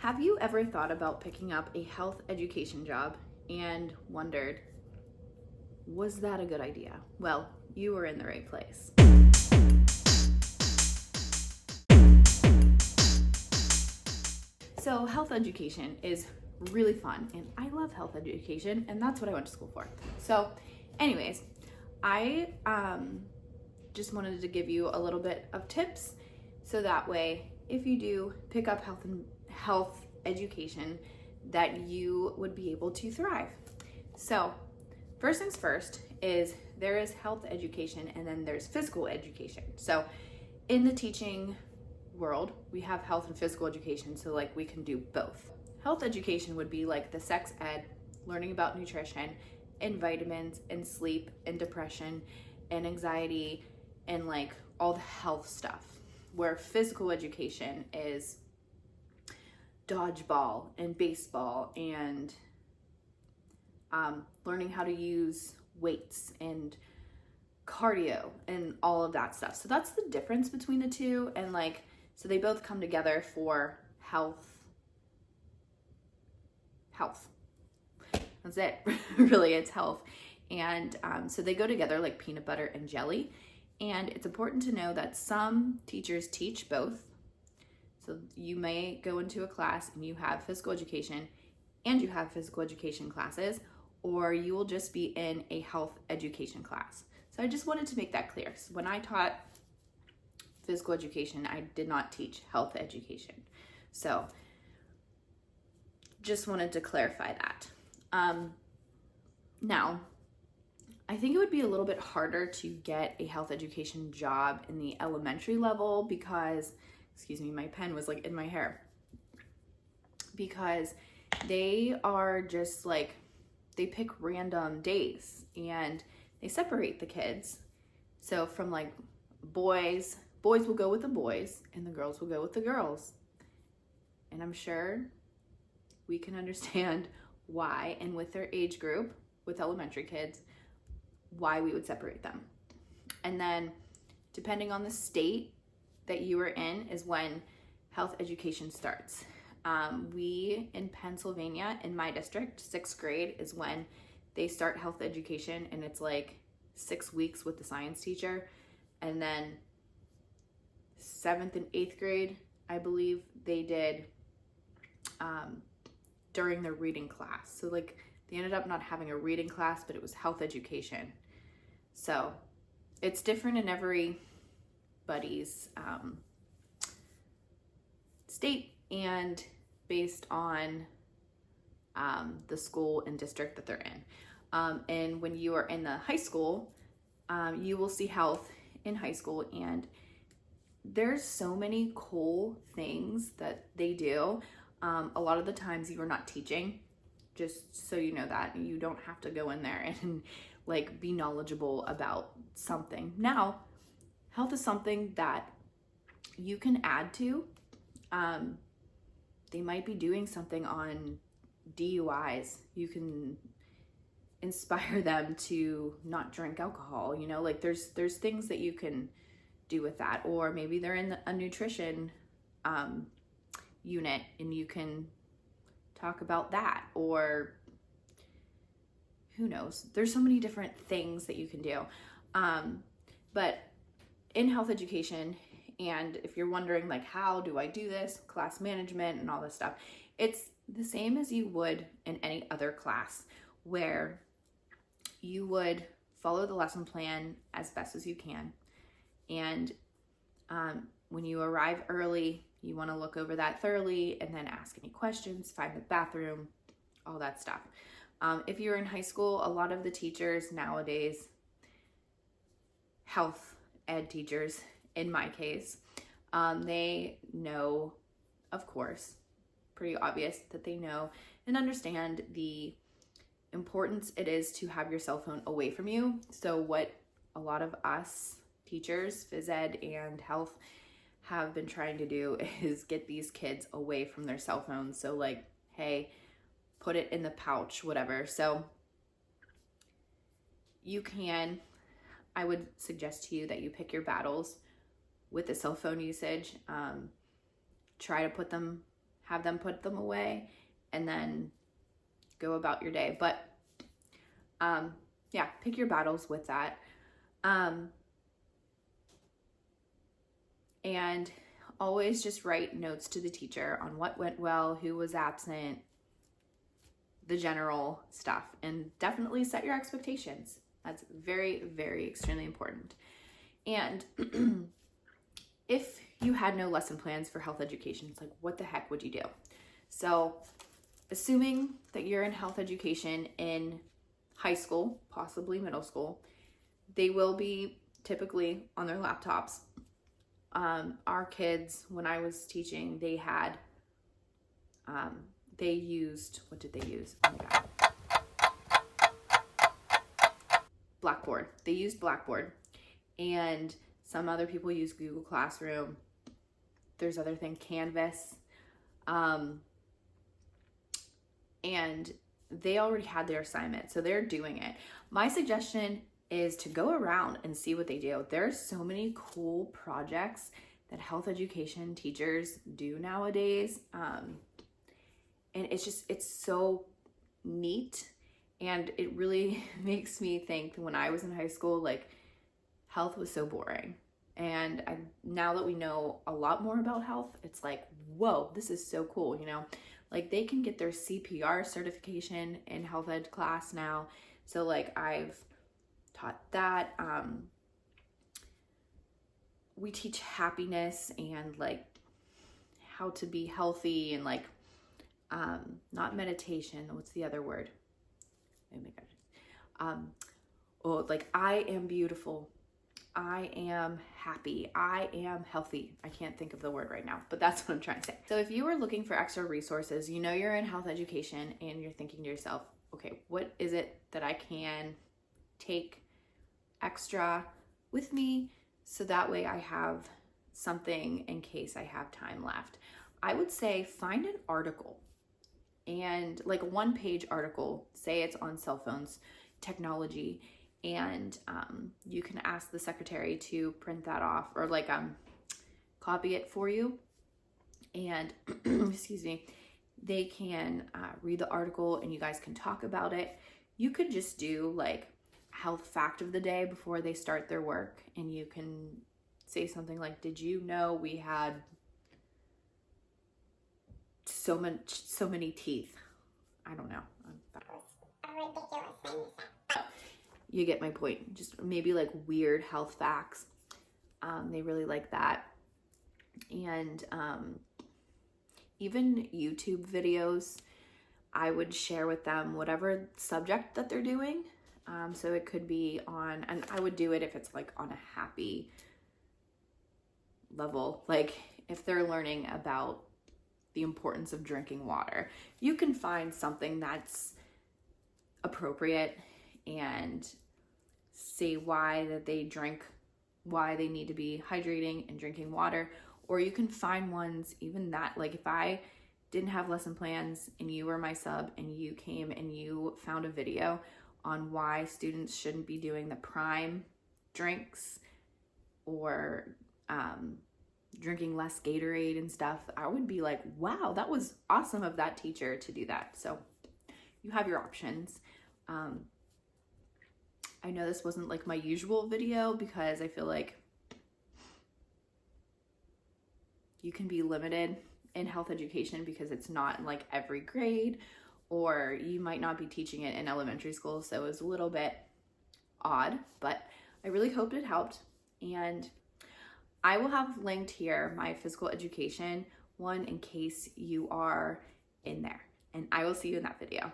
Have you ever thought about picking up a health education job and wondered, was that a good idea? Well, you were in the right place. So, health education is really fun, and I love health education, and that's what I went to school for. So, anyways, I just wanted to give you a little bit of tips so that way, if you do pick up health education, that you would be able to thrive. So, first things first is there is health education and then there's physical education. So, in the teaching world, we have health and physical education, so like we can do both. Health education would be like the sex ed, learning about nutrition and vitamins and sleep and depression and anxiety and like all the health stuff. Where physical education is dodgeball and baseball and learning how to use weights and cardio and all of that stuff. So that's the difference between the two, and like, so they both come together for health. That's it. Really, it's health. And so they go together like peanut butter and jelly. And it's important to know that some teachers teach both. So you may go into a class and you have physical education and you have physical education classes, or you will just be in a health education class. So I just wanted to make that clear. So when I taught physical education, I did not teach health education. So just wanted to clarify that. Now, I think it would be a little bit harder to get a health education job in the elementary level because, excuse me, my pen was like in my hair. Because they are just like, they pick random days and they separate the kids. So from like boys will go with the boys and the girls will go with the girls. And I'm sure we can understand why, and with their age group, with elementary kids, why we would separate them. And then depending on the state that you are in is when health education starts. We in Pennsylvania, in my district, 6th grade is when they start health education, and it's like 6 weeks with the science teacher. And then 7th and 8th grade, I believe they did during their reading class. So like they ended up not having a reading class, but it was health education. So it's different in everybody's state and based on the school and district that they're in. And when you are in the high school, you will see health in high school, and there's so many cool things that they do. A lot of the times you are not teaching, just so you know that. You don't have to go in there and like be knowledgeable about something. Now, health is something that you can add to. They might be doing something on DUIs. You can inspire them to not drink alcohol, you know, like there's things that you can do with that. Or maybe they're in a nutrition unit and you can talk about that, or who knows, there's so many different things that you can do. But in health education, and if you're wondering like, how do I do this, class management and all this stuff, it's the same as you would in any other class, where you would follow the lesson plan as best as you can. And when you arrive early, you want to look over that thoroughly and then ask any questions, find the bathroom, all that stuff. If you're in high school, a lot of the teachers nowadays, health ed teachers, in my case, they know, of course, pretty obvious that they know and understand the importance it is to have your cell phone away from you. So what a lot of us teachers, phys ed and health, have been trying to do is get these kids away from their cell phones. So like, hey, put it in the pouch, whatever. So you can, I would suggest to you that you pick your battles with the cell phone usage. Try to put them have them put them away, and then go about your day. But yeah, pick your battles with that. And always just write notes to the teacher on what went well, who was absent, the general stuff, and definitely set your expectations. That's very, very extremely important. And if you had no lesson plans for health education, it's like, what the heck would you do? So assuming that you're in health education in high school, possibly middle school, they will be typically on their laptops. Our kids, when I was teaching, they had, they used, what did they use? Oh my God. Blackboard. They used Blackboard, and some other people use Google Classroom. There's other thing, Canvas. And they already had their assignment, so they're doing it. My suggestion is to go around and see what they do. There's so many cool projects that health education teachers do nowadays. And it's so neat. And it really makes me think, when I was in high school, like, health was so boring. And now that we know a lot more about health, it's like, whoa, this is so cool, you know? Like, they can get their CPR certification in health ed class now. So like, I've taught that. We teach happiness and like how to be healthy, and like, not meditation. What's the other word? Oh my gosh. Like, I am beautiful. I am happy. I am healthy. I can't think of the word right now, but that's what I'm trying to say. So if you are looking for extra resources, you know you're in health education and you're thinking to yourself, okay, what is it that I can take extra with me so that way I have something in case I have time left? I would say find an article, and like a one-page article, say it's on cell phones technology, and you can ask the secretary to print that off, or like copy it for you, and excuse me, they can read the article and you guys can talk about it. You could just do like health fact of the day before they start their work, and you can say something like, did you know we had so many teeth? I don't know. You get my point. Just maybe like weird health facts. They really like that. And even YouTube videos, I would share with them whatever subject that they're doing. So it could be on, and I would do it if it's like on a happy level, like if they're learning about the importance of drinking water, you can find something that's appropriate and say why they need to be hydrating and drinking water. Or you can find ones even that, like if I didn't have lesson plans and you were my sub and you came and you found a video on why students shouldn't be doing the prime drinks, or drinking less Gatorade and stuff, I would be like, wow, that was awesome of that teacher to do that. So you have your options. I know this wasn't like my usual video because I feel like you can be limited in health education because it's not in like every grade, or you might not be teaching it in elementary school. So it was a little bit odd, but I really hoped it helped. And I will have linked here my physical education one in case you are in there, and I will see you in that video.